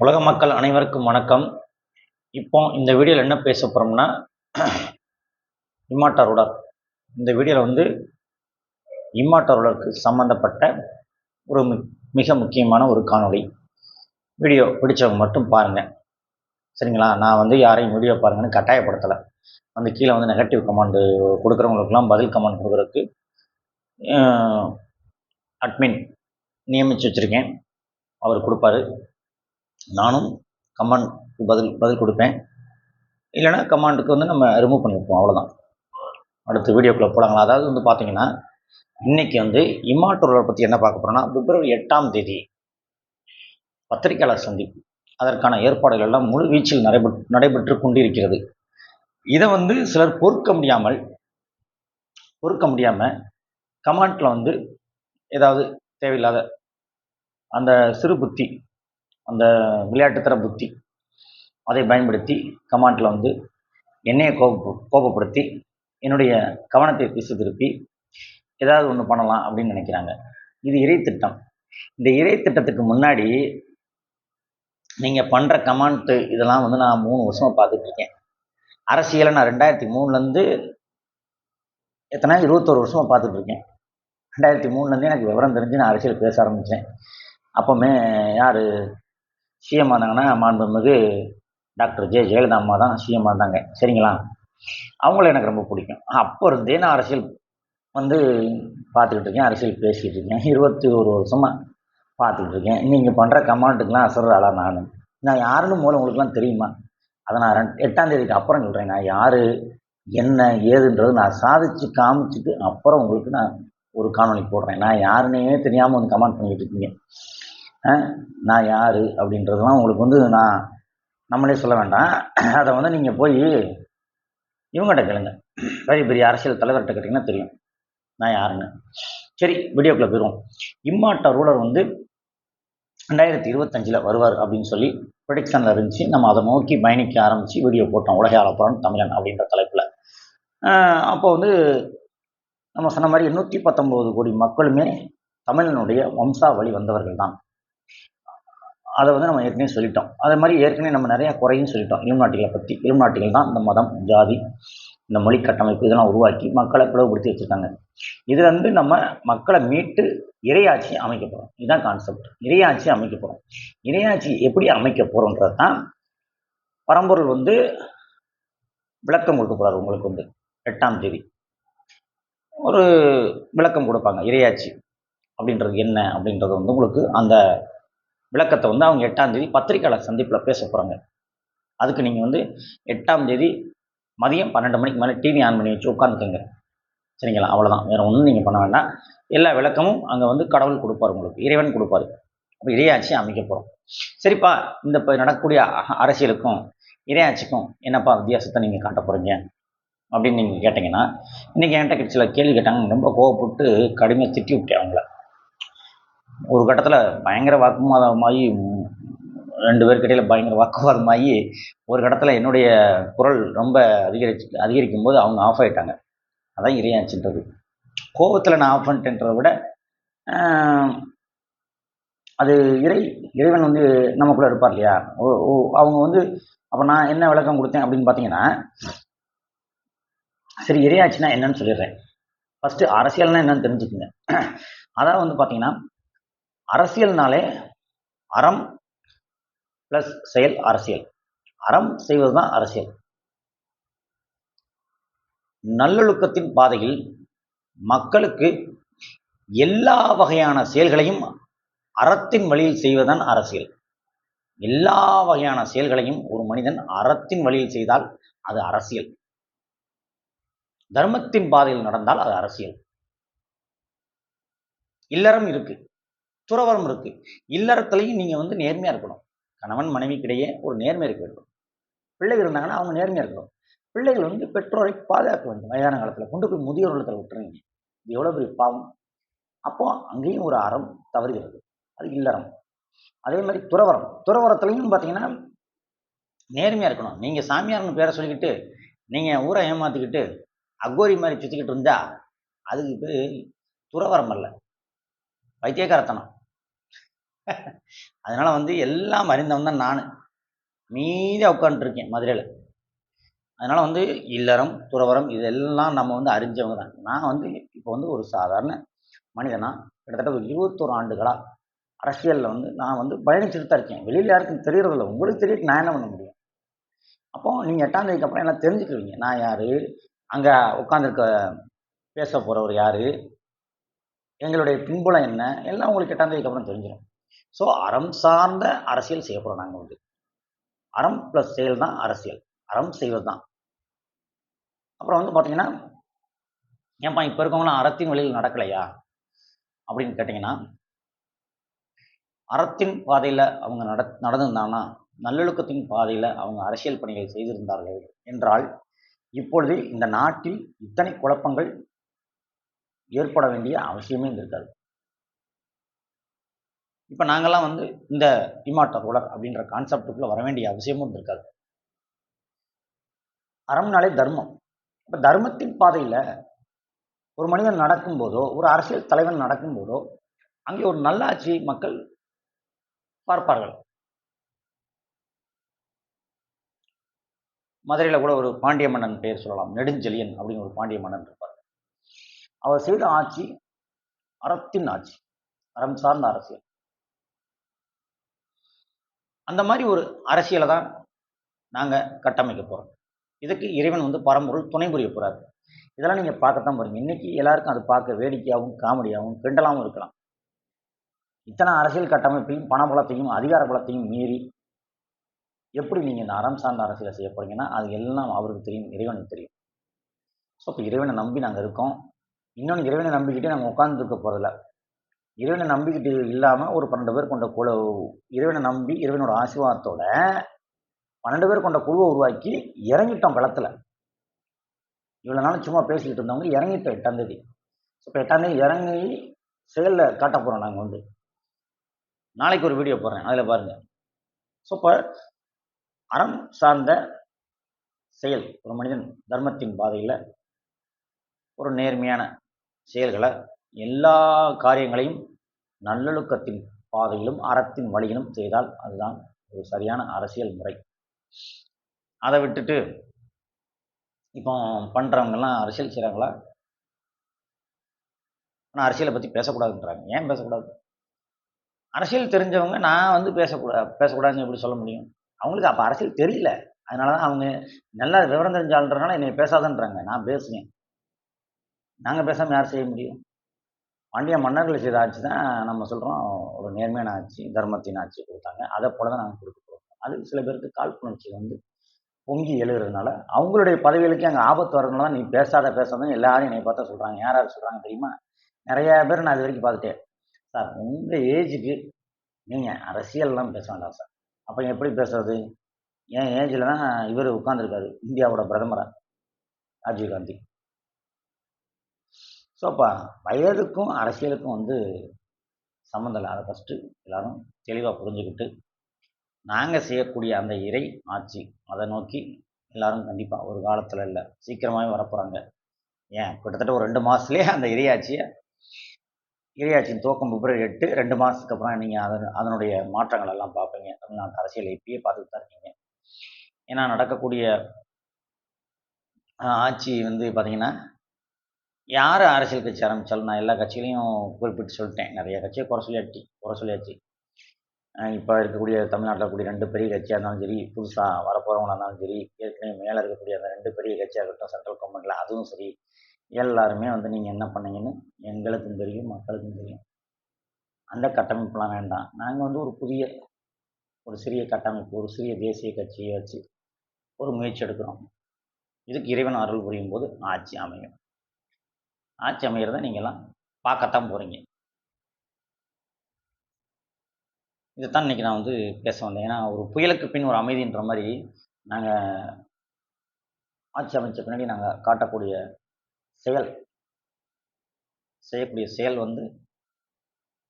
உலக மக்கள் அனைவருக்கும் வணக்கம். இப்போ இந்த வீடியோவில் என்ன பேச போகிறோம்னா, இம்மார்டல் இந்த வீடியோவில் வந்து இம்மார்டலுக்கு சம்மந்தப்பட்ட ஒரு மிக முக்கியமான ஒரு காணொளி. வீடியோ பிடிச்சவங்க மட்டும் பாருங்கள், சரிங்களா? நான் வந்து யாரையும் வீடியோ பாருங்கன்னு கட்டாயப்படுத்தலை. அந்த கீழே வந்து நெகட்டிவ் கமெண்டு கொடுக்குறவங்களுக்கெல்லாம் பதில் கமெண்ட் கொடுக்குறதுக்கு அட்மின் நியமித்து வச்சுருக்கேன். அவர் கொடுப்பாரு. நானும் கமெண்ட் பதில் கொடுப்பேன். இல்லைனா கமாண்டுக்கு வந்து நம்ம ரிமூவ் பண்ணியிருப்போம், அவ்வளோதான். அடுத்த வீடியோக்குள்ளே போகலாங்களா? அதாவது வந்து பார்த்தீங்கன்னா, இன்றைக்கி வந்து இம்மார்டலை பற்றி என்ன பார்க்க போகிறோன்னா, பிப்ரவரி 8ஆம் தேதி பத்திரிகையாளர் சந்திப்பு. அதற்கான ஏற்பாடுகள் எல்லாம் முழு வீச்சில் நடைபெற்று கொண்டிருக்கிறது. இதை வந்து சிலர் பொறுக்க முடியாமல் கமெண்ட்டில் வந்து ஏதாவது தேவையில்லாத அந்த சிறு புத்தி, அந்த விளையாட்டுத்தர புத்தி, அதை பயன்படுத்தி கமெண்ட்டில் வந்து என்னையை கோபப்படுத்தி என்னுடைய கவனத்தை திசை திருப்பி ஏதாவது ஒன்று பண்ணலாம் அப்படின்னு நினைக்கிறாங்க. இது இறைத்திட்டம். இந்த இறைத்திட்டத்துக்கு முன்னாடி நீங்கள் பண்ணுற கமெண்ட்டு இதெல்லாம் வந்து நான் 3 வருஷமாக பார்த்துட்ருக்கேன். அரசியலை நான் 2003லேருந்து 21 வருஷமாக பார்த்துட்ருக்கேன். 2003லேருந்தே எனக்கு விவரம் தெரிஞ்சு நான் அரசியல் பேச ஆரம்பித்தேன். அப்போவுமே யார் சிஎம் ஆனாங்கன்னா, மாண்புமிகு டாக்டர் ஜெயலலிதா அம்மா தான் சிஎம் இருந்தாங்க, சரிங்களா? அவங்கள எனக்கு ரொம்ப பிடிக்கும். அப்போ இருந்தே நான் அரசியல் வந்து பார்த்துக்கிட்டு இருக்கேன், அரசியல் பேசிக்கிட்டு இருக்கேன். 21 வருஷமாக பார்த்துக்கிட்டு இருக்கேன். நீங்கள் பண்ணுற கமெண்ட்டுக்கெலாம் அசர்ற ஆளா நான் யாருன்னு மூலம் உங்களுக்குலாம் தெரியுமா? அதை நான் 8ஆம் தேதிக்கு அப்புறம் சொல்கிறேன். நான் யார் என்ன ஏதுன்றது நான் சாதித்து காமிச்சிட்டு அப்புறம் உங்களுக்கு நான் ஒரு காணொலி போடுறேன். நான் யாருன்னே தெரியாமல் வந்து கமெண்ட் பண்ணிக்கிட்டு இருக்கீங்க. நான் யார் அப்படின்றதுலாம் உங்களுக்கு வந்து நம்மளே சொல்ல வேண்டாம். அதை வந்து நீங்கள் போய் இவங்ககிட்ட கேளுங்க, பெரிய பெரிய அரசியல் தலைவர்கிட்ட கேட்டிங்கன்னா தெரியும் நான் யாருன்னு. சரி, வீடியோக்குள்ளே போயிடுவோம். இம்மார்டல் வந்து 2025 வருவார் அப்படின்னு சொல்லி ப்ரெடிக்ஷனில் இருந்துச்சு. நம்ம அதை நோக்கி பயணிக்க ஆரம்பித்து வீடியோ போட்டோம், உலகை ஆளப்போறோம் தமிழன் அப்படின்ற தலைப்பில். அப்போ வந்து நம்ம சொன்ன மாதிரி 119 கோடி மக்களுமே தமிழனுடைய வம்சாவளி வந்தவர்கள் தான். அதை வந்து நம்ம ஏற்கனவே சொல்லிட்டோம். அதே மாதிரி ஏற்கனவே நம்ம நிறையா குறையும் சொல்லிட்டோம் இலுமினாட்டிகளை பற்றி. இலுமினாட்டிகள் தான் இந்த மதம், ஜாதி, இந்த மொழி கட்டமைப்பு இதெல்லாம் உருவாக்கி மக்களை பிளவுபடுத்தி வச்சுருக்காங்க. இது வந்து நம்ம மக்களை மீட்டு இறையாட்சி அமைக்க போகிறோம். இதுதான் கான்செப்ட். இறையாட்சி அமைக்க போகிறோம். இறையாட்சி எப்படி அமைக்க போகிறோன்றது தான் பரம்பொருள் வந்து விளக்கம் கொடுக்க போகிறார். உங்களுக்கு வந்து 8ஆம் தேதி ஒரு விளக்கம் கொடுப்பாங்க. இறையாட்சி அப்படின்றது என்ன அப்படின்றது வந்து உங்களுக்கு அந்த விளக்கத்தை வந்து அவங்க 8ஆம் தேதி பத்திரிகையாளர் சந்திப்பில் பேச போகிறாங்க. அதுக்கு நீங்கள் வந்து 8ஆம் தேதி மதியம் 12 மணிக்கு மேலே டிவி ஆன் பண்ணி வச்சு உட்காந்துக்கோங்க, சரிங்களா? அவ்வளோதான், வேறு ஒன்றும் நீங்கள் பண்ண வேண்டாம். எல்லா விளக்கமும் அங்கே வந்து கடவுள் கொடுப்பார், உங்களுக்கு இறைவன் கொடுப்பார். அப்போ இறையாட்சி அமைக்க போகிறோம். சரிப்பா, இந்த இப்போ நடக்கக்கூடிய அரசியலுக்கும் இறையாட்சிக்கும் என்னப்பா வித்தியாசத்தை நீங்கள் காட்ட போகிறீங்க அப்படின்னு நீங்கள் கேட்டிங்கன்னா, இன்றைக்கி என்கிட்ட சில கேள்வி கேட்டாங்க. ரொம்ப கோவப்பட்டு கடுமையாக திட்டி விட்டேன் அவங்கள. ஒரு கட்டத்தில் பயங்கர வாக்குவாதமாகி 2 பேருக்கிடையில் பயங்கர வாக்குவாதமாகி ஒரு கட்டத்தில் என்னுடைய குரல் ரொம்ப அதிகரிக்கும் போது அவங்க ஆஃப் ஆகிட்டாங்க. அதான் இறையாட்சின்றது. கோபத்தில் நான் ஆஃப் பண்ணிட்டேன்றதை விட அது இறைவன் வந்து நமக்குள்ளே இருப்பார் இல்லையா? அவங்க வந்து அப்போ நான் என்ன விளக்கம் கொடுத்தேன் அப்படின்னு பார்த்தீங்கன்னா, சரி இறையாட்சினா என்னன்னு சொல்லிடுறேன். ஃபஸ்ட்டு அரசியல்னா என்னன்னு தெரிஞ்சுக்குங்க. அதாவது வந்து பார்த்தீங்கன்னா, அரசியல்னாலே அறம் ப்ளஸ் செயல் அரசியல். அறம் செய்வது தான் அரசியல். நல்லொழுக்கத்தின் பாதையில் மக்களுக்கு எல்லா வகையான செயல்களையும் அறத்தின் வழியில் செய்வதுதான் அரசியல். எல்லா வகையான செயல்களையும் ஒரு மனிதன் அறத்தின் வழியில் செய்தால் அது அரசியல். தர்மத்தின் பாதையில் நடந்தால் அது அரசியல். இல்லறம் இருக்கு, துறவரம் இருக்கு. இல்லறத்துலையும் நீங்க வந்து நேர்மையா இருக்கணும். கணவன் மனைவிக்கிடையே ஒரு நேர்மை இருக்க வேண்டும். பிள்ளைகள் இருந்தாங்கன்னா அவங்க நேர்மையா இருக்கணும். பிள்ளைகள் வந்து பெற்றோரை பாதுகாக்க வேண்டும். வயதான காலத்தில் கொண்டு போய் முதியோர் இல்லத்தில் விட்டுருங்க. இது எவ்வளோ பெரிய பாவம். அப்போ அங்கேயும் ஒரு அறம் தவறுகிறது, அது இல்லறம். அதே மாதிரி துறவரத்துலையும் பார்த்தீங்கன்னா நேர்மையாக இருக்கணும். நீங்கள் சாமியார்னு பேரை சொல்லிக்கிட்டு நீங்கள் ஊரை ஏமாற்றிக்கிட்டு அகோரி மாதிரி சுற்றிக்கிட்டு இருந்தா அதுக்கு பேர் துறவரம் அல்ல, வைத்தியக்காரத்தனம். அதனால் வந்து எல்லாம் அறிந்தவன் தான் நான் மீதியாக உட்காந்துருக்கேன் மதுரையில். அதனால் வந்து இல்லறம் துறவறம் இதெல்லாம் நம்ம வந்து அறிஞ்சவங்க தான். நான் வந்து இப்போ வந்து ஒரு சாதாரண மனிதனா கிட்டத்தட்ட ஒரு 21 ஆண்டுகளாக அரசியலில் வந்து நான் வந்து பயணிச்சுட்டு தான் இருக்கேன். வெளியில் யாருக்கும் தெரியறதில்ல. உங்களுக்கு தெரியட்டு நான் என்ன பண்ண முடியும்? அப்போ நீங்கள் 8ஆம் தேதிக்கு அப்புறம் எல்லாம் தெரிஞ்சுக்குவீங்க. நான் யார், அங்கே உட்காந்துருக்க பேச போகிறவர் யார், எங்களுடைய பின்புலம் என்ன, எல்லாம் உங்களுக்கு 8ஆம் தேதிக்கு அப்புறம் தெரிஞ்சிடும். ஸோ அறம் சார்ந்த அரசியல் செய்ய போகிறோம் நாங்கள் வந்து. அறம் ப்ளஸ் செயல் தான் அரசியல். அறம் செய்வது தான். அப்புறம் வந்து பார்த்தீங்கன்னா, ஏன்பா இப்போ இருக்கவங்களாம் அறத்தின் வழியில் நடக்கலையா அப்படின்னு கேட்டிங்கன்னா, அறத்தின் பாதையில் அவங்க நடந்திருந்தாங்கன்னா, நல்லொழுக்கத்தின் பாதையில் அவங்க அரசியல் பணிகள் செய்திருந்தார்கள் என்றால், இப்பொழுது இந்த நாட்டில் இத்தனை குழப்பங்கள் ஏற்பட வேண்டிய அவசியமே இருந்திருக்காது. இப்போ நாங்கள்லாம் வந்து இந்த இம்மார்டல் அப்படின்ற கான்செப்டுக்குள்ளே வர வேண்டிய அவசியமும் இருந்திருக்காது. அறம்னாலே தர்மம். இப்போ தர்மத்தின் பாதையில் ஒரு மனிதன் நடக்கும்போதோ, ஒரு அரசியல் தலைவன் நடக்கும்போதோ, அங்கே ஒரு நல்லாட்சி மக்கள் பார்ப்பார்கள். மதுரையில் கூட ஒரு பாண்டிய மன்னன் பெயர் சொல்லலாம். நெடுஞ்செழியன் அப்படின்னு ஒரு பாண்டிய மன்னன் இருப்பார். அவர் செய்த ஆட்சி அறத்தின் ஆட்சி, அறம் சார்ந்த அரசியல். அந்த மாதிரி ஒரு அரசியலை தான் நாங்கள் கட்டமைக்க போகிறோம். இதுக்கு இறைவன் வந்து பரம்பொருள் துணை புரிய போகிறார். இதெல்லாம் நீங்கள் பார்க்கத்தான் போகிறீங்க. இன்றைக்கி எல்லாருக்கும் அது பார்க்க வேடிக்கையாகவும் காமெடியாகவும் கிண்டலாகவும் இருக்கலாம். இத்தனை அரசியல் கட்டமைப்பையும் பணபலத்தையும் அதிகார பலத்தையும் மீறி எப்படி நீங்கள் இந்த அறம் சார்ந்த அரசியலை செய்ய போகிறீங்கன்னா அது எல்லாம் அவருக்கு தெரியும், இறைவனுக்கு தெரியும். ஸோ இப்போ இறைவனை நம்பி நாங்கள் இருக்கோம். இன்னொன்று இறைவனை நம்பிக்கிட்டே நாங்கள் உட்காந்துருக்க போகிறதில்ல. இறைவனை நம்பிக்கிட்டு இல்லாமல் ஒரு 12 பேர் கொண்ட குழு, இறைவனை நம்பி இறைவனோட ஆசீர்வாதத்தோட 12 பேர் கொண்ட குழுவை உருவாக்கி இறங்கிட்டோம் களத்தில். இவ்வளோ நாளும் சும்மா பேசிக்கிட்டு இருந்தவங்க இறங்கிட்டோம் 8ஆம் தேதி. இப்போ 8ஆம் தேதி இறங்கி செயலில் காட்ட போகிறோம். நாங்கள் வந்து நாளைக்கு ஒரு வீடியோ போடுறேன், அதில் பாருங்கள். ஸோ இப்போ அறம் சார்ந்த செயல், ஒரு மனிதன் தர்மத்தின் பாதையில் ஒரு நேர்மையான செயல்களை, எல்லா காரியங்களையும் நல்லொழுக்கத்தின் பாதையிலும் அறத்தின் வழியிலும் செய்தால் அதுதான் ஒரு சரியான அரசியல் முறை. அதை விட்டுட்டு இப்போ பண்ணுறவங்கெல்லாம் அரசியல் செய்கிறாங்களா? ஆனால் அரசியலை பற்றி பேசக்கூடாதுன்றாங்க. ஏன் பேசக்கூடாது? அரசியல் தெரிஞ்சவங்க நான் வந்து பேசக்கூடாதுன்னு எப்படி சொல்ல முடியும்? அவங்களுக்கு அப்போ அரசியல் தெரியல. அதனால தான் அவங்க நல்லா விவரம் தெரிஞ்சாலுன்றனால என்னை பேசாதன்றாங்க. நான் பேசுவேன். நாங்கள் பேசாமல் யார் செய்ய முடியும்? பாண்டிய மன்னர்கள் செய்த ஆட்சி தான் நம்ம சொல்கிறோம் ஒரு நேர்மையான ஆட்சி, தர்மத்தின் ஆட்சி கொடுத்தாங்க. அதை போல தான் நாங்கள் கொடுக்க போகிறோம். அது சில பேருக்கு காழ்ப்புணர்ச்சி வந்து பொங்கி எழுகிறதுனால, அவங்களுடைய பதவிகளுக்கு அங்கே ஆபத்து வரதுனால தான் நீ பேசாதன்னு எல்லாரும் என்னை பார்த்தா சொல்கிறாங்க. யார் யார் சொல்கிறாங்க தெரியுமா? நிறையா பேர் நான் இது வரைக்கும் பார்த்துட்டேன். சார் உங்கள் ஏஜுக்கு நீங்கள் அரசியல்லாம் பேச வேண்டாம் சார். அப்போ எப்படி பேசுறது? என் ஏஜில் தான் இவர் உட்காந்துருக்காரு, இந்தியாவோட பிரதமராக ராஜீவ்காந்தி. ஸோ அப்போ வயதுக்கும் அரசியலுக்கும் வந்து சம்மந்தம் இல்லை. அதை ஃபஸ்ட்டு எல்லோரும் தெளிவாக புரிஞ்சுக்கிட்டு நாங்கள் செய்யக்கூடிய அந்த இறை ஆட்சி அதை நோக்கி எல்லோரும் கண்டிப்பாக ஒரு காலத்தில் இல்லை சீக்கிரமாகவே வரப்போகிறாங்க. ஏன் கிட்டத்தட்ட ஒரு 2 மாதத்துலேயே அந்த இறையாட்சியின் துவக்கம் February 8, 2 மாதத்துக்கு அப்புறம் நீங்கள் அதனுடைய மாற்றங்கள் எல்லாம் பார்ப்பீங்க. தமிழ்நாட்டு அரசியல் இப்பயே பார்த்துட்டு தான் இருக்கீங்க. ஏன்னா நடக்கக்கூடிய ஆட்சி வந்து பார்த்தீங்கன்னா, யார் அரசியல் கட்சி ஆரம்பித்தாலும் நான் எல்லா கட்சிகளையும் குறிப்பிட்டு சொல்லிட்டேன். நிறைய கட்சியை குறை சொல்லியாச்சு. இப்போ இருக்கக்கூடிய தமிழ்நாட்டில் இருக்கக்கூடிய 2 பெரிய கட்சியாக இருந்தாலும் சரி, புதுசாக வரப்போகிறவங்களா இருந்தாலும் சரி, ஏற்கனவே மேலே இருக்கக்கூடிய அந்த 2 பெரிய கட்சியாக இருக்கட்டும், சென்ட்ரல் கவர்மெண்ட்டில் அதுவும் சரி, எல்லாருமே வந்து நீங்கள் என்ன பண்ணீங்கன்னு எங்களுக்கும் தெரியும், மக்களுக்கும் தெரியும். அந்த கட்டமைப்புலாம் வேண்டாம். நாங்கள் வந்து ஒரு சிறிய கட்டமைப்பு, ஒரு சிறிய தேசிய கட்சியை வச்சு ஒரு முயற்சி எடுக்கிறோம். இதுக்கு இறைவன் அருள் புரியும் போது ஆட்சி அமையும். ஆட்சி அமைகிறத நீங்கள்லாம் பார்க்கத்தான் போகிறீங்க. இதைத்தான் இன்றைக்கி நான் வந்து பேச வந்தேன். ஏன்னா ஒரு புயலுக்கு பின் ஒரு அமைதின்ற மாதிரி நாங்கள் ஆட்சி அமைச்ச பின்னாடி நாங்கள் காட்டக்கூடிய செய்யக்கூடிய செயல் வந்து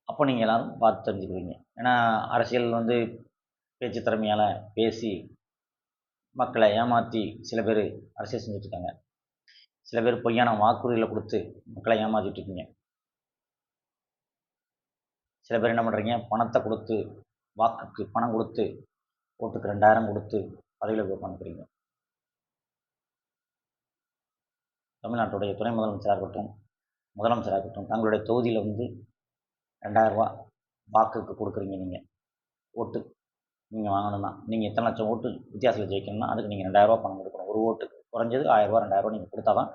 அப்போ நீங்கள் எல்லோரும் பார்த்து தெரிஞ்சுக்குவீங்க. ஏன்னா அரசியல் வந்து பேச்சு திறமையால் பேசி மக்களை ஏமாற்றி சில பேர் அரசியல் செஞ்சுட்ருக்காங்க. சில பேர் பொய்யான வாக்குறுதிகளை கொடுத்து மக்களை ஏமாற்றிட்டு இருக்கீங்க. சில பேர் என்ன பண்ணுறீங்க, பணத்தை கொடுத்து, வாக்குக்கு பணம் கொடுத்து, ஓட்டுக்கு 2000 கொடுத்து பதவியில் போய் உட்காந்துக்கிறீங்க. தமிழ்நாட்டுடைய துணை முதலமைச்சராக இருக்கட்டும், முதலமைச்சராக இருக்கட்டும், தங்களுடைய தொகுதியில் வந்து 2000 வாக்குக்கு கொடுக்குறீங்க. நீங்கள் ஓட்டு நீங்கள் வாங்கணும்னா, நீங்கள் எத்தனை லட்சம் ஓட்டு வித்தியாசத்தில் ஜெயிக்கணும்னா அதுக்கு நீங்கள் 2000 பணம் கொடுக்கணும். ஒரு ஓட்டுக்கு குறைஞ்சது 1000 2000 நீங்கள் கொடுத்தா தான்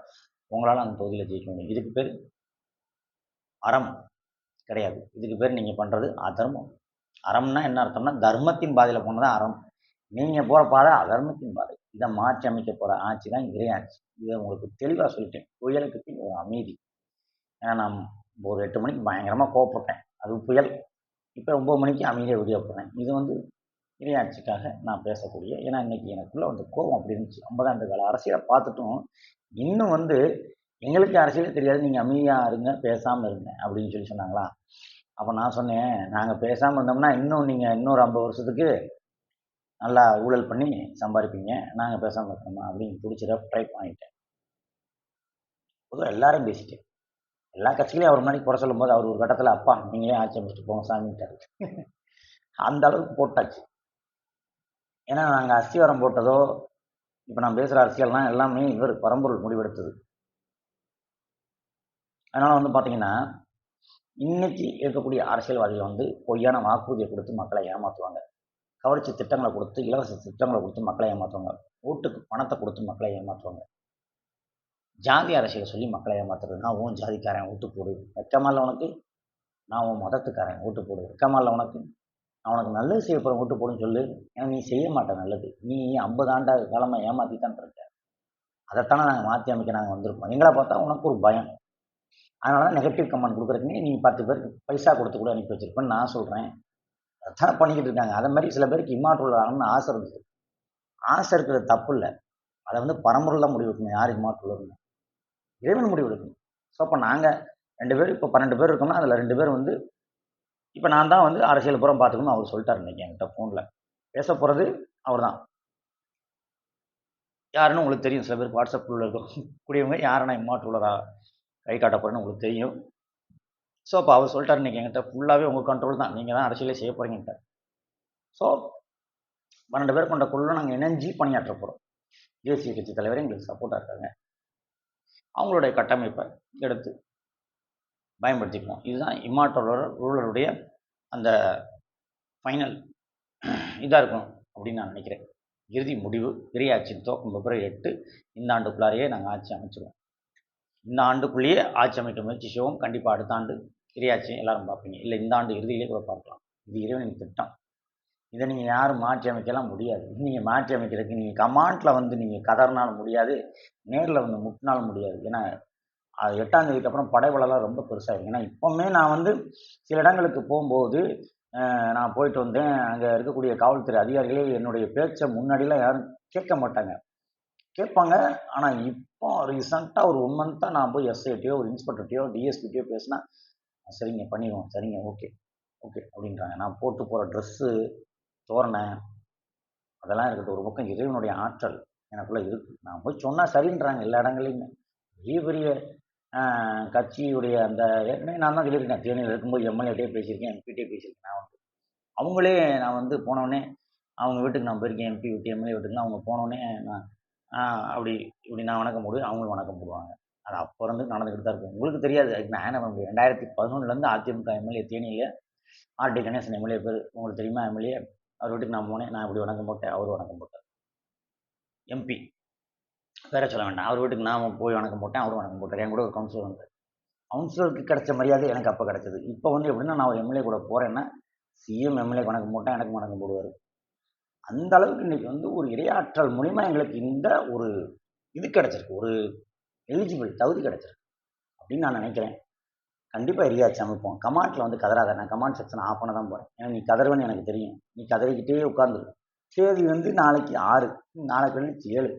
உங்களால் அந்த தொகுதியில் ஜெயிக்க முடியும். இதுக்கு பேர் அறம் கிடையாது. இதுக்கு பேர் நீங்கள் பண்ணுறது அதர்மம். அறம்னா என்ன அர்த்தம்னா, தர்மத்தின் பாதையில் போனது தான் அறம். நீங்கள் போகிற பாதை அதர்மத்தின் பாதை. இதை மாற்றி அமைக்க போகிற ஆட்சி தான் இறையாட்சி. இதை உங்களுக்கு தெளிவாக சொல்லிட்டேன். புயலுக்கு பின் ஒரு அமைதி. ஏன்னா நான் ஒரு 8 மணிக்கு பயங்கரமாக கோவப்பட்டேன், அது புயல். இப்போ 9 மணிக்கு அமைதியாக வீடியோ போடுறேன். இது வந்து இறையாட்சிக்காக நான் பேசக்கூடிய, ஏன்னா இன்றைக்கி எனக்குள்ளே வந்து கோபம் அப்படி இருந்துச்சு. 50 ஆண்டு கால அரசியலை பார்த்துட்டும் இன்னும் வந்து எங்களுக்கு அரசியல் தெரியாது, நீங்கள் அமைதியாக இருங்க, பேசாமல் இருங்க அப்படின்னு சொல்லி சொன்னாங்களா. அப்போ நான் சொன்னேன், நாங்கள் பேசாமல் இருந்தோம்னா இன்னும் நீங்கள் இன்னொரு 50 வருஷத்துக்கு நல்லா ஊழல் பண்ணி சம்பாதிப்பீங்க, நாங்கள் பேசாமல் இருக்கணுமா அப்படின்னு பிடிச்சிட ட்ரை பண்ணிட்டேன். பொதுவாக எல்லாரும் பேசிட்டேன். எல்லா கட்சிகளையும் அவர் முன்னாடி குறை சொல்லும்போது அவர் ஒரு கட்டத்தில் அப்பா நீங்களே ஆட்சி அமைச்சிட்டு போங்க சாமிட்டாரு. அந்த அளவுக்கு போட்டாச்சு. ஏன்னா நாங்கள் அஸ்திவாரம் போட்டதோ, இப்போ நான் பேசுகிற அரசியல்னால் எல்லாமே இவர் பரம்பொருள் முடிவெடுத்தது. அதனால் வந்து பார்த்தீங்கன்னா, இன்னைக்கு இருக்கக்கூடிய அரசியல்வாதிகள் வந்து பொய்யான வாக்குறுதியை கொடுத்து மக்களை ஏமாற்றுவாங்க. கவர்ச்சி திட்டங்களை கொடுத்து, இலவச திட்டங்களை கொடுத்து மக்களை ஏமாற்றுவாங்க. ஓட்டுக்கு பணத்தை கொடுத்து மக்களை ஏமாற்றுவாங்க. ஜாதி அரசியலை சொல்லி மக்களை ஏமாத்துறது. நான் உன் ஜாதிக்காரன் ஓட்டு போடு, வெக்கமா இல்லை உனக்கு? நான் உன் மதத்துக்காரன் ஓட்டு போடு, வெக்கமா இல்லை உனக்கு? நான் உனக்கு நல்லது செய்ய போகிறேன் ஓட்டு போடுன்னு சொல்லு. ஏன்னா நீ செய்ய மாட்டேன் நல்லது. நீ 50 ஆண்டு காலமாக ஏமாற்றித்தான் இருக்க. அதைத்தானே நாங்கள் மாற்றி அமைக்க நாங்கள் வந்திருக்கோம். எங்களை பார்த்தா உனக்கு ஒரு பயம். அதனால தான் நெகட்டிவ் கமெண்ட் கொடுக்குறதுக்குன்னே நீ 10 பேருக்கு பைசா கொடுத்து கூட அனுப்பி வச்சிருப்பேன்னு நான் சொல்கிறேன். அதான் பண்ணிக்கிட்டு இருக்காங்க. அதை மாதிரி சில பேருக்கு இம்மாற்றுள்ள ஆகணும்னு ஆசை இருந்தது. ஆசை இருக்கிறது தப்பு இல்லை. அதை வந்து பரம்பொருள் தான் முடிவு எடுக்கணும், யார் இம்மாற்றுள்ளதுன்னு. இறைவன் முடிவு எடுக்கணும். ஸோ அப்போ நாங்கள் 2 பேர், இப்போ 12 பேர் இருக்கோம்னா அதில் 2 பேர் வந்து இப்போ நான் தான் வந்து அரசியல் புறம் பார்த்துக்கணும் அவர் சொல்லிட்டார் இன்றைக்கி என்கிட்ட ஃபோனில். பேச போகிறது அவர் தான். யாருன்னு உங்களுக்கு தெரியும். சில பேருக்கு வாட்ஸ்அப் குழுவில் இருக்கக்கூடியவங்க யாரை நான் இம்மாற்றுள்ளதாக கை காட்ட போகிறேன்னு உங்களுக்கு தெரியும். ஸோ அப்போ அவர் சொல்லிட்டார் இன்றைக்கி என்கிட்ட, ஃபுல்லாகவே உங்கள் கண்ட்ரோல் தான், நீங்கள் தான் அரசியலே செய்ய போகிறீங்கன்ட்ட. ஸோ 12 பேர் கொண்ட குழுவில் நாங்கள் இணைஞ்சி பணியாற்ற போகிறோம். தேசிய கட்சி தலைவரே எங்களுக்கு சப்போர்ட்டாக இருக்காங்க. அவங்களுடைய கட்டமைப்பை எடுத்து பயன்படுத்திக்குவோம். இதுதான் இம்மாற்றோட ரூலருடைய அந்த ஃபைனல் இதாக இருக்கும் அப்படின்னு நான் நினைக்கிறேன். இறுதி முடிவு இறையாட்சியின் துவக்கம் February 8. இந்த ஆண்டுக்குள்ளாரையே நாங்கள் ஆட்சி அமைச்சிருவோம். இந்த ஆண்டுக்குள்ளேயே ஆட்சி அமைக்க முயற்சி செய்வோம். கண்டிப்பாக அடுத்த ஆண்டு இறையாட்சி எல்லாரும் பார்ப்பீங்க. இல்லை இந்த ஆண்டு இறுதியிலே கூட பார்க்கலாம். இது இறைவனின் திட்டம். இதை நீங்கள் யாரும் மாற்றி அமைக்கலாம் முடியாது. நீங்கள் மாற்றி அமைக்கிறதுக்கு நீங்கள் கமாண்டில் வந்து நீங்கள் கதறினாலும் முடியாது, நேரில் வந்து முட்டினாலும் முடியாது. ஏன்னா அது 8ஆம் தேதிக்கு அப்புறம் படைபலெல்லாம் ரொம்ப பெருசாகிடும். ஏன்னா இப்போவுமே நான் வந்து சில இடங்களுக்கு போகும்போது நான் போயிட்டு வந்தேன். அங்கே இருக்கக்கூடிய காவல்துறை அதிகாரிகளே என்னுடைய பேச்சை முன்னாடிலாம் யாரும் கேட்க மாட்டாங்க, கேட்பாங்க. ஆனால் இப்போ ரீசெண்டாக ஒரு 1 மந்த்தாக நான் போய் எஸ்ஐட்டையோ ஒரு இன்ஸ்பெக்டர்ட்டையோ டிஎஸ்பிட்டையோ பேசினா சரிங்க பண்ணிடுவோம், சரிங்க ஓகே ஓகே அப்படின்றாங்க. நான் போட்டு போகிற ட்ரெஸ்ஸு, தோரணை அதெல்லாம் இருக்கட்டும். ஒரு பக்கம் இறைவனுடைய ஆற்றல் எனக்குள்ளே இருக்குது. நான் போய் சொன்னால் சரின்றாங்க எல்லா இடங்களையுமே. பெரிய பெரிய கட்சியுடைய அந்த ஏற்கனவே நான் தான் சொல்லியிருக்கேன், தேனியில் இருக்கும்போது எம்எல்ஏட்டே பேசியிருக்கேன், எம்பிகிட்டே பேசியிருக்கேன். நான் வந்து அவங்களே நான் வந்து போனோடனே அவங்க வீட்டுக்கு நான் போயிருக்கேன், எம்பி வீட்டு எம்எல்ஏ வீட்டுக்குலாம். அவங்க போனோடனே நான் அப்படி இப்படி நான் வணக்கம் போடுவேன், அவங்களும் வணக்கம் போடுவாங்க. அது அப்போ இருந்து நடந்துக்கிட்டு தான் இருக்கும். உங்களுக்கு தெரியாது, அதுக்கு நான் என்ன பண்ண முடியும். 2011 அதிமுக எம்எல்ஏ தேனியில் ஆர்டி கணேசன் எம்எல்ஏ பேர் உங்களுக்கு தெரியுமா? எம்எல்ஏ அவர் வீட்டுக்கு நான் போனேன், நான் இப்படி வணக்கம் போட்டேன், அவர் வணக்கம் போட்டார். எம்பி பேரை சொல்ல வேண்டாம், அவர் வீட்டுக்கு நான் போய் வணக்கம் போட்டேன், அவரும் வணக்கம் போட்டார். என் கூட ஒரு கவுன்சிலர் வந்தார். கவுன்சிலருக்கு கிடைச்ச மரியாதை எனக்கு அப்போ கிடைச்சது. இப்போ வந்து எப்படின்னா நான் ஒரு எம்எல்ஏ கூட போகிறேன்னா சிஎம் எம்எல்ஏ வணக்கம் போட்டால் எனக்கு வணக்கம் போடுவார். அந்த அளவுக்கு இன்றைக்கி வந்து ஒரு இரையாற்றல் மூலிமா எங்களுக்கு இந்த ஒரு இது கிடச்சிருக்கு, ஒரு எலிஜிபிள் தகுதி கிடச்சிருக்கு அப்படின்னு நான் நினைக்கிறேன். கண்டிப்பாக இறையாட்சி அமைப்போம். கமாண்டில் வந்து கதறாத, நான் கமாண்ட் செக்ஷன் ஆஃப் பண்ண தான் போகிறேன். ஏன்னா நீ கதறுவேன்னு எனக்கு தெரியும். நீ கதறிக்கிட்டே உட்காந்துரு. தேதி வந்து நாளைக்கு 6, நாளைக்கு கழிச்சு 7,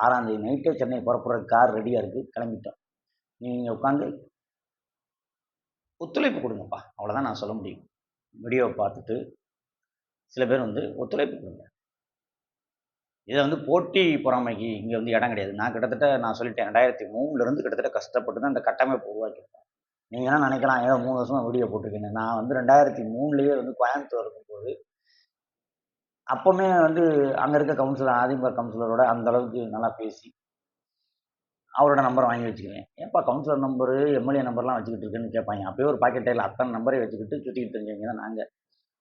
6ஆம் தேதி நைட்டே சென்னை புறப்படுற கார் ரெடியாக இருக்குது, கிளம்பிட்டோம். நீங்கள் உட்காந்து ஒத்துழைப்பு கொடுங்கப்பா, அவ்வளோதான் நான் சொல்ல முடியும். வீடியோவை பார்த்துட்டு சில பேர் வந்து ஒத்துழைப்பு கொடுங்க. இதை வந்து போட்டி பொறாமைக்கு இங்கே வந்து இடம் கிடையாது. நான் கிட்டத்தட்ட நான் சொல்லிட்டேன், 2003 கிட்டத்தட்ட கஷ்டப்பட்டு தான் இந்த கட்டமைப்பு உருவாக்கியிருக்கேன். நீங்கலாம் நினைக்கலாம், ஏதோ 3 வருஷமா வீடியோ போட்டிருக்கீங்கன்னு. நான் வந்து 2003லயே வந்து கோயம்புத்தூர் இருக்கும்போது, அப்பவுமே வந்து அங்க இருக்க கவுன்சிலர் அதிமுக கவுன்சிலரோட அந்த அளவுக்கு நல்லா பேசி, அவரோட நம்பர வாங்கி வச்சுக்குவேன். "ஏன்பா கவுன்சிலர் நம்பரு, எம்எல்ஏ நம்பர்லாம் வச்சுக்கிட்டு இருக்கேன்னு?" கேட்பாய்ங்க. அப்பயே ஒரு பாக்கெட் டையர்ல அத்தன நம்பரையும் வச்சுக்கிட்டு சுத்திக்கிட்டு தெரிஞ்சவங்க தான் நாங்க.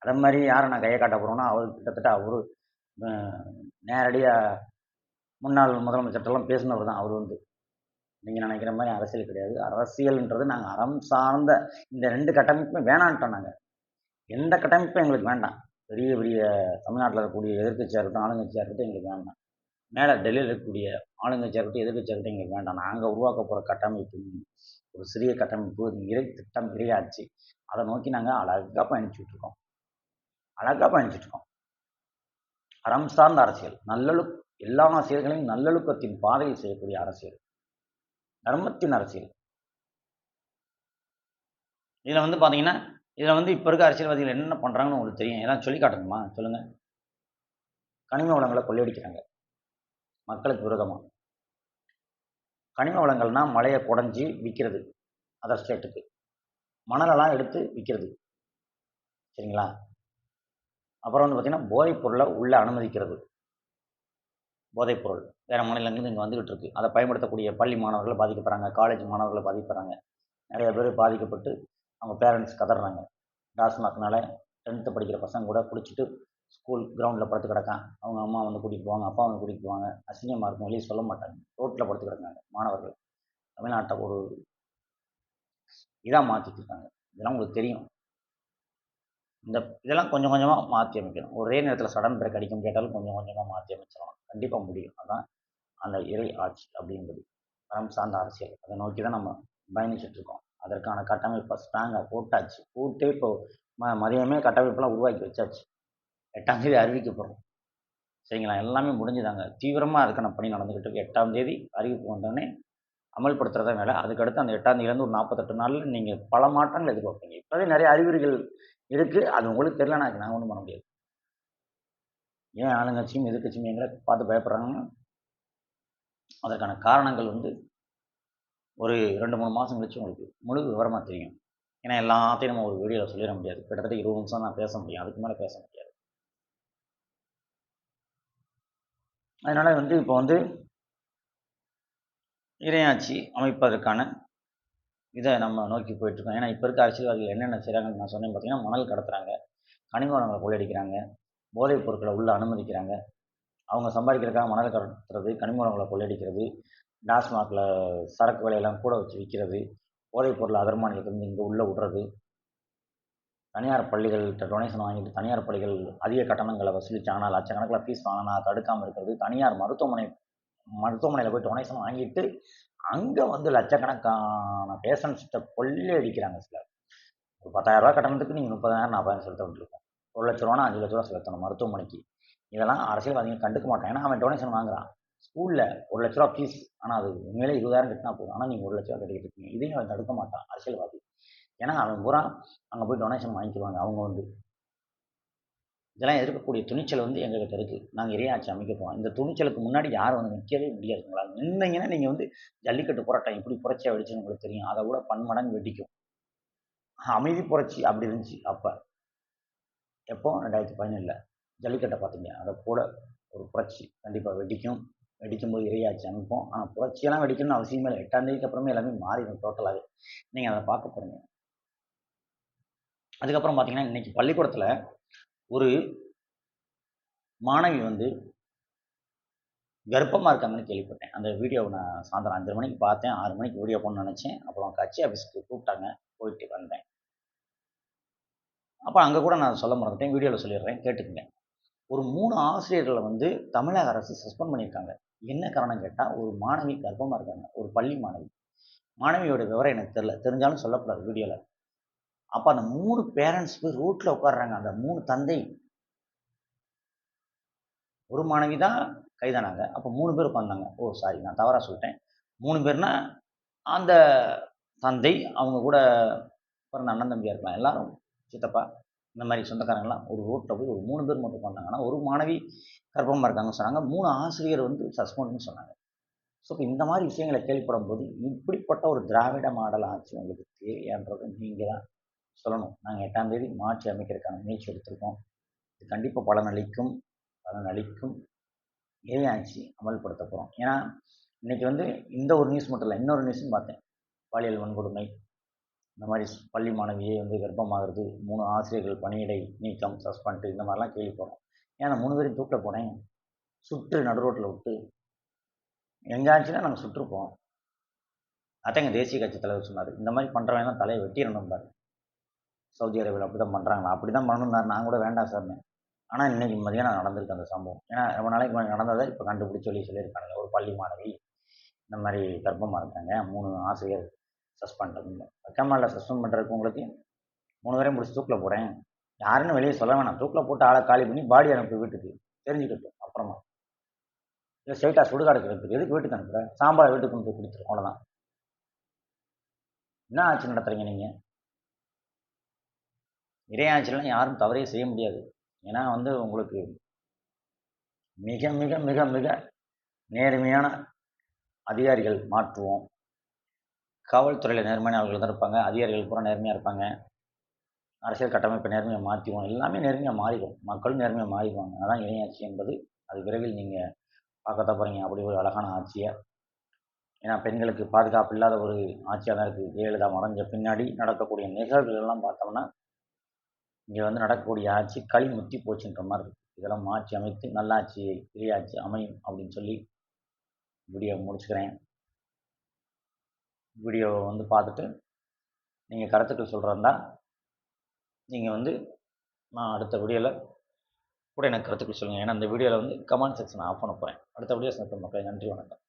அதே மாரி யார நான் கைய காட்ட போறேனோ, அவரு கிட்டத்தட்ட அவரு அ நேரடியா முன்னாள் முதலமைச்சர்ட்டலாம் பேசினவர் தான் அவரு வந்து. நீங்க நினைக்கிற மாரி அரசியல் கிடையாது. அரசியல்ன்றது நாங்க அறம் சார்ந்த இந்த 2 கட்டமைப்புமே வேணான்ட்டோம் நாங்க. எந்த கட்டமைப்பும் எங்களுக்கு வேண்டாம். பெரிய பெரிய தமிழ்நாட்டுல இருக்கக்கூடிய எதிர்க்கட்சியா இருக்கட்டும், ஆளுங்கட்சியா இருக்கட்டும் எங்களுக்கு வேண்டாம். மேல டெல்லியில இருக்கக்கூடிய ஆளுங்கட்சியா இருக்கட்டும், எதிர்க்கட்சியா இருக்கட்டும் எங்களுக்கு வேண்டாம். நாங்க உருவாக்க போற கட்டமைப்பு ஒரு சிறிய கட்டமைப்பு, இறை திட்டம், இறையாட்சி. அத நோக்கி நாங்க அழகா பயணிச்சுட்டு இருக்கோம். அழகா பயணிச்சுட்டு இருக்கோம். அறம் சார்ந்த அரசியல். எல்லா செயல்களையும் நல்லொழுக்கத்தின் பாதையில் செய்யக்கூடிய அரசியல். தர்மத்தின் அரசியல். இதுல வந்து பாத்தீங்கன்னா, இதுல வந்து இப்ப இருக்க அரசியல்வாதிகள் என்னென்ன பண்றாங்கன்னு உங்களுக்கு தெரியும். ஏதாவது சொல்லி காட்டணுமா? சொல்லுங்க. கனிம வளங்கள கொள்ளையடிக்கிறாங்க. மக்களுக்கு விரோதமா. கனிம வளங்கள்னா மலைய கொடைஞ்சு விக்கிறது. அதர் ஸ்டேட்டுக்கு. மணலெல்லாம் எடுத்து விக்கிறது. சரிங்களா? அப்புறம் வந்து பாத்தீங்கன்னா, போதைப் பொருள உள்ள அனுமதிக்கிறது. போதைப் பொருள். வேற மாநிலங்கள்லேருந்து இங்க வந்துகிட்டு இருக்கு. அத பயன்படுத்தக்கூடிய பள்ளி மாணவர்கள் பாதிக்கப்படுறாங்க. காலேஜ் மாணவர்கள் பாதிக்கப்படுறாங்க. நெறைய பேர் பாதிக்கப்பட்டு அவங்க பேரண்ட்ஸ் கதர்றாங்க. டாஸ்மாக்னால 10த் படிக்கிற பசங்க கூட குடிச்சிட்டு ஸ்கூல் கிரவுண்ட்ல படுத்து கிடக்கான். அவங்க அம்மா வந்து கூட்டிட்டு போவாங்க, அப்பா வந்து கூட்டிட்டு போவாங்க. அசிங்கமா இருக்கும். வெளிய சொல்ல மாட்டாங்க. ரோட்ல படுத்து கிடக்காங்க மாணவர்கள். தமிழ்நாட்ட ஒரு இதா மாத்திட்டு இருக்காங்க. இதெல்லாம் உங்களுக்கு தெரியும். இதெல்லாம் கொஞ்சம் கொஞ்சமா மாத்தி அமைக்கணும். ஒரே நேரத்தில சடன் பிரேக் அடிக்க கேட்டாலும் கொஞ்சம் கொஞ்சமா மாத்தி அமைச்சிடலாம். கண்டிப்பா முடியும். அதான் அந்த இறை ஆட்சி அப்படிங்கிறது. அறம் சார்ந்த அரசியல். அதை நோக்கி தான் நம்ம பயணிச்சுட்டு இருக்கோம். அதற்கான கட்டமைப்ப ஸ்ட்ராங்கா போட்டாச்சு. போட்டே இப்போ மதியமே கட்டமைப்பெல்லாம் உருவாக்கி வச்சாச்சு. 8ஆம் தேதி அறிவிக்க போறோம். சரிங்களா? எல்லாமே முடிஞ்சுதாங்க. தீவிரமா அதுக்கான பணி நடந்துகிட்டு இருக்கு. 8ஆம் தேதி அறிவிப்பு வந்தோனே அமல்படுத்துறது தான் வேலை. அதுக்கடுத்து அந்த 8ஆம் தேதியிலேருந்து ஒரு 48 நாள்ல நீங்க பல மாற்றங்கள் எதிர்பார்ப்பீங்க. இப்பவே நெறைய அறிகுறிகள் இருக்கு. அது உங்களுக்கு தெரியலனா அதுக்கு நாங்க ஒண்ணும் பண்ண முடியாது. ஏன் ஆளுங்கட்சியும், எதிர்க்கட்சியும் எங்கள பார்த்து பயப்படுறாங்கன்னா, அதற்கான காரணங்கள் வந்து ஒரு 2, 3 மாசம் கழிச்சு உங்களுக்கு முழு விவரமா தெரியும். ஏன்னா எல்லாத்தையும் நம்ம ஒரு வீடியோல சொல்லிற முடியாது. கிட்டத்தட்ட 20 நிமிஷம் தான் பேச முடியும். அதுக்கு மேல பேச முடியாது. அதனால வந்து இப்போ வந்து இறையாட்சி அமைப்பதற்கான இத நம்ம நோக்கி போயிட்டுருக்கோம். ஏன்னா இப்ப இருக்க அரசியல்வாதிகள் என்னென்ன செய்றாங்கன்னு நான் சொன்னேன் பார்த்தீங்கன்னா, மணல் கடத்துறாங்க, கனிம வளங்கள கொள்ளையடிக்கிறாங்க, போதைப் பொருட்கள உள்ள அனுமதிக்கிறாங்க. அவங்க சம்பாதிக்கிறதுக்காக மணல் கடத்துறது, கனிம வளங்கள கொள்ளையடிக்கிறது, டாஸ்மாக்ல சரக்கு விலையெல்லாம் கூட வச்சு விக்கிறது, போதைப் பொருள அதர் மாநிலத்திலருந்து இங்க உள்ள விடுறது, தனியார் பள்ளிகள்ட்ட டொனேஷன் வாங்கிட்டு தனியார் பள்ளிகள் அதிக கட்டணங்கள வசூலிச்சாங்கன்னா, லட்சக்கணக்கில ஃபீஸ் வாங்குனா தடுக்காம இருக்கிறது, தனியார் மருத்துவமனையில போய் டொனேஷன் வாங்கிட்டு, அங்க வந்து லட்சக்கணக்கான பேஷண்ட்ஸ்ட்ட கொள்ளையடிக்கிறாங்க சிலர். ஒரு ரூ. 10,000 கட்டணத்துக்கு நீங்க 30,000 40,000 செலுத்த வேண்டியிருக்கும். ரூ. 1,00,000னா ரூ. 5,00,000 செலுத்தணும் மருத்துவமனைக்கு. இதெல்லாம் அரசியல்வாதிங்க கண்டுக்க மாட்டான். ஏன்னா அவன் டொனேஷன் வாங்குறான். ஸ்கூல்ல ரூ. 1,00,000 ஃபீஸ். ஆனா அது உண்மையிலே 20,000 கட்டினா போதும். ஆனா நீங்க ரூ. 1,00,000 கட்டிக்கிட்டு இருக்கீங்க. இதையும் அவன் தடுக்க மாட்டான் அரசியல்வாதி. ஏன்னா அவன் பூரா அங்க போய் டொனேஷன் வாங்கிக்குவாங்க அவங்க வந்து. இதெல்லாம் எதிர்க்கக்கூடிய துணிச்சல் வந்து எங்ககிட்ட இருக்கு. நாங்க இறையாட்சி அமைக்க போறோம். இந்த துணிச்சலுக்கு முன்னாடி யாரும் வந்து நிக்கவே முடியாது உங்களால. நின்னீங்கன்னா நீங்க வந்து ஜல்லிக்கட்டு போராட்டம் எப்படி புரட்சியா வெடிச்சுன்னு உங்களுக்கு தெரியும். அத விட பன்மடங்கு வெடிக்கும். அமைதி புரட்சி அப்படி இருந்துச்சு அப்ப. எப்போ 2017ல. ஜல்லிக்கட்ட பார்த்தீங்க. அதப்போல ஒரு புரட்சி கண்டிப்பா வெடிக்கும். வெடிக்கும்போது இறையாட்சி அமைப்போம். ஆனா புரட்சியெல்லாம் வெடிக்கணும்னு அவசியமே இல்ல. 8ஆம் தேதிக்கு அப்புறமே எல்லாமே மாறிடும் டோட்டலாவே. நீங்க அத பார்க்க போறீங்க. அதுக்கப்புறம் பார்த்தீங்கன்னா, இன்னைக்கு பள்ளிக்கூடத்துல ஒரு மாணவி வந்து கர்ப்பமா இருக்காங்கன்னு கேள்விப்பட்டேன். அந்த வீடியோவ நான் சாயந்தரம் 5:30 மணிக்கு பார்த்தேன். 6 மணிக்கு வீடியோ போடணும்னு நெனச்சேன். அப்புறம் கட்சி ஆஃபீஸ்க்கு கூப்பிட்டாங்க. போயிட்டு வந்தேன். அப்ப அங்க கூட நான் சொல்ல மறந்துட்டேன். வீடியோல சொல்லிடுறேன். கேட்டுக்கங்க. ஒரு 3 ஆசிரியர்கள வந்து தமிழக அரசு சஸ்பெண்ட் பண்ணியிருக்காங்க. என்ன காரணம் கேட்டா, ஒரு மாணவி கர்ப்பமா இருக்காங்க. ஒரு பள்ளி மாணவி. மாணவியோட விவரம் எனக்கு தெரியல. தெரிஞ்சாலும் சொல்லக்கூடாது வீடியோல. அப்ப அந்த 3 பேரண்ட்ஸ் போய் ரோட்ல உட்கார்றாங்க. அந்த 3 தந்தை. ஒரு மாணவி தான் கைதானாங்க. அப்ப 3 பேர் உட்கார்ந்தாங்க. ஓ! சாரி நான் தவறா சொல்லிட்டேன். 3 பேர்னா, அந்த தந்தை, அவங்க கூட பிறந்த அண்ணன், தம்பியா இருக்கலாம். எல்லாரும் சித்தப்பா, இந்த மாரி சொந்தக்காரங்கலாம் ஒரு ரோட்ல போய் ஒரு 3 பேர் மட்டும் உட்கார்ந்தாங்க. ஆனா, ஒரு மாணவி கர்ப்பமா இருக்காங்கன்னு சொன்னாங்க. 3 ஆசிரியர் வந்து சஸ்பெண்ட்ன்னு சொன்னாங்க. ஸோ இப்போ இந்த மாதிரி விஷயங்களை கேள்விப்படும்போது இப்படிப்பட்ட ஒரு திராவிட மாடல் ஆட்சி உங்களுக்கு தேவையான்றது நீங்கள் தான் சொல்லணும். நாங்கள் 8ஆம் தேதி மாற்றி அமைக்கிறதுக்கான முயற்சி எடுத்திருக்கோம். இது கண்டிப்பாக பலனளிக்கும். பலனளிக்கும். இறையாட்சி அமல்படுத்த போகிறோம். ஏன்னா இன்னைக்கு வந்து இந்த ஒரு நியூஸ் மட்டும் இல்லை, இன்னொரு நியூஸும் பார்த்தேன். பாலியல் வன்கொடுமை, இந்த மாதிரி பள்ளி மாணவியை வந்து கர்ப்பமாகிறது, 3 ஆசிரியர்கள் பணியிடை நீக்கம், சஸ்பெண்ட், இந்த மாதிரிலாம் கேள்விப்படுறோம். ஏன் அந்த 3 பேரையும் தூக்கில் போனேன், சுற்று நடு ரோட்டில் விட்டு எங்கள் ஆட்சியில் நாங்கள் சுற்றுப்போம். அதான் எங்கள் தேசிய கட்சி தலைவர் சொன்னார், இந்த மாதிரி பண்ணுறவங்க தான் தலையை வெட்டிடணும்பார். சவுதி அரேபியாவில் அப்படி தான் பண்ணுறாங்களா, அப்படி தான் பண்ணணும்னாரு. நான் கூட வேண்டாம் சார்னு. ஆனால் இன்றைக்கி மதியானம் நடந்திருக்கு அந்த சம்பவம். ஏன்னா ரொம்ப நாளைக்கு முன்னாடி நடந்ததை இப்போ கண்டுபிடிச்சி சொல்லியிருக்காங்க. ஒரு பள்ளி மாணவி இந்த மாதிரி கர்ப்பமாக இருக்காங்க, 3 ஆசிரியர் சஸ்பெண்ட் அப்படின்னு. வைக்காமல சஸ்பெண்ட் பண்ணுறதுக்கு உங்களுக்கு 3 பேரையும் முடிச்சு தூக்கில் போகிறேன், யாருன்னு வெளியே சொல்ல வேணாம். தூக்கில் போட்டு ஆளை காலி பண்ணி பாடி அனுப்பி வீட்டுக்கு தெரிஞ்சுக்கட்டும். அப்புறமா இல்லை ஸ்ட்ரைட்டாக சுடுகாடுக்கு இருக்கிறதுக்கு எதுக்கு வீட்டுக்கு அனுப்புகிற, சாம்பார் வீட்டுக்கு கொண்டு போய் கொடுத்துரும், அவ்வளோதான். என்ன ஆட்சி நடத்துகிறீங்க நீங்கள்? இறையாட்சிலாம் யாரும் தவறே செய்ய முடியாது. ஏன்னா வந்து உங்களுக்கு மிக மிக மிக மிக நேர்மையான அதிகாரிகள் மாற்றுவோம். காவல்துறையில் நேர்மையான ஆட்கள் தான் இருப்பாங்க. அதிகாரிகள் பூரா நேர்மையாக இருப்பாங்க. அரசியல் கட்டமைப்பை நேர்மையாக மாற்றிடுவோம். எல்லாமே நேர்மையாக மாறிடும். மக்களும் நேர்மையாக மாறிடுவாங்க. அதான் இணையாட்சி என்பது. அது விரைவில் நீங்கள் பார்க்கத்தான் போகிறீங்க, அப்படி ஒரு அழகான ஆட்சியை. ஏன்னா பெண்களுக்கு பாதுகாப்பு இல்லாத ஒரு ஆட்சியாக தான் இருக்குது. ஜெயலலிதா மறைஞ்ச பின்னாடி நடக்கக்கூடிய நிகழ்வுகள்லாம் பார்த்தோம்னா, இங்கே வந்து நடக்கக்கூடிய ஆட்சி களி முத்தி போச்சுன்ற மாதிரி இருக்குது. இதெல்லாம் மாற்றி அமைத்து நல்லாட்சி, இறையாட்சி அமையும் அப்படின்னு சொல்லி வீடியோ முடிச்சுக்கிறேன். வீடியோவை வந்து பார்த்துட்டு நீங்கள் கருத்துக்கள் சொல்கிறதா நீங்கள் வந்து நான் அடுத்த வீடியோவில் கூட எனக்கு கருத்துக்கள் சொல்லுங்கள். ஏன்னா இந்த வீடியோவில் வந்து கமெண்ட் செக்ஷன் ஆஃப் பண்ண போகிறேன். அடுத்த வீடியோ சந்திப்போம் மக்களே. நன்றி, வணக்கம்.